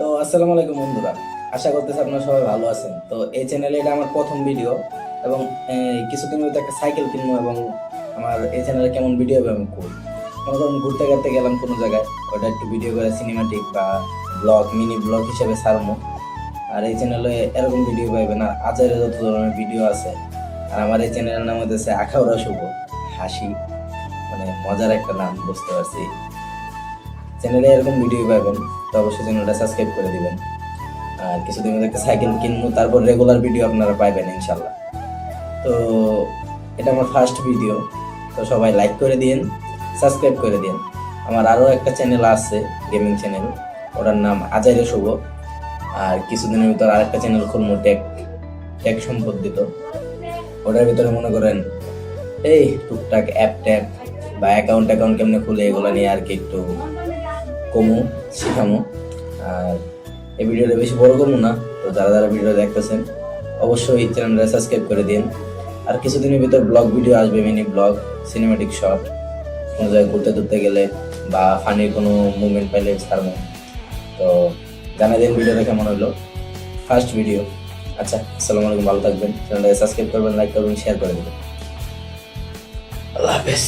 তো আসসালামু আলাইকুম বন্ধুরা, আশা করতেছি আপনারা সবাই ভালো আছেন। তো এই চ্যানেলে এটা আমার প্রথম ভিডিও এবং কিছুদিন মধ্যে একটা সাইকেল কিনবো এবং আমার এই চ্যানেলে কেমন ভিডিও হবে আমি করি। মনে করুন ঘুরতে ঘুরতে গেলাম কোনো জায়গায়, ওটা একটু ভিডিও করে সিনেমাটিক বা ব্লগ মিনি ব্লগ হিসেবে ছাড়বো। আর এই চ্যানেলে এরকম ভিডিও পাইবে না, আজারে যত ধরনের ভিডিও আছে। আর আমার এই চ্যানেলের নাম হচ্ছে আখাউড়া শুভ হাসি, মানে মজার একটা নাম, বুঝতে পারছি। চ্যানেলে এরকম ভিডিও পাবেন, তো অবশ্যই চ্যানেলটা সাবস্ক্রাইব করে দিবেন। আর কিছুদিন মধ্যে একটা সাইকেল কিনবো, তারপর রেগুলার ভিডিও আপনারা পাইবেন ইনশাল্লাহ। তো এটা আমার ফার্স্ট ভিডিও, তো সবাই লাইক করে দিন, সাবস্ক্রাইব করে দিন। আমার আরও একটা চ্যানেল আছে, গেমিং চ্যানেল, ওটার নাম আজাইরে শুভ। আর কিছুদিনের ভিতর আরেকটা চ্যানেল খুলবো, টেক টেক সম্পর্কিত। ওটার ভিতরে মনে করেন এই টুকটাক অ্যাপ ট্যাপ বা অ্যাকাউন্ট কেমনে খুলে এগুলো নিয়ে আর কি একটু কমু শিখামু। আর এই ভিডিওটা বেশি বড় করবো না, তো যারা যারা ভিডিও দেখতেছেন অবশ্যই চ্যানেলটা সাবস্ক্রাইব করে দিন। আর কিছুদিনের ভিতর ব্লগ ভিডিও আসবে, মিনি ব্লগ, সিনেমাটিক শট, কোনো জায়গায় ঘুরতে টুরতে গেলে বা ফানির কোনো মুভমেন্ট পাইলে ছাড়বো। তো জানাই দিন ভিডিওটা কেমন হলো, ফার্স্ট ভিডিও। আচ্ছা, আসসালামু আলাইকুম, ভালো থাকবেন, চ্যানেলটাকে সাবস্ক্রাইব করবেন, লাইক করবেন, শেয়ার করে দেবেন। আল্লাহ হাফেজ।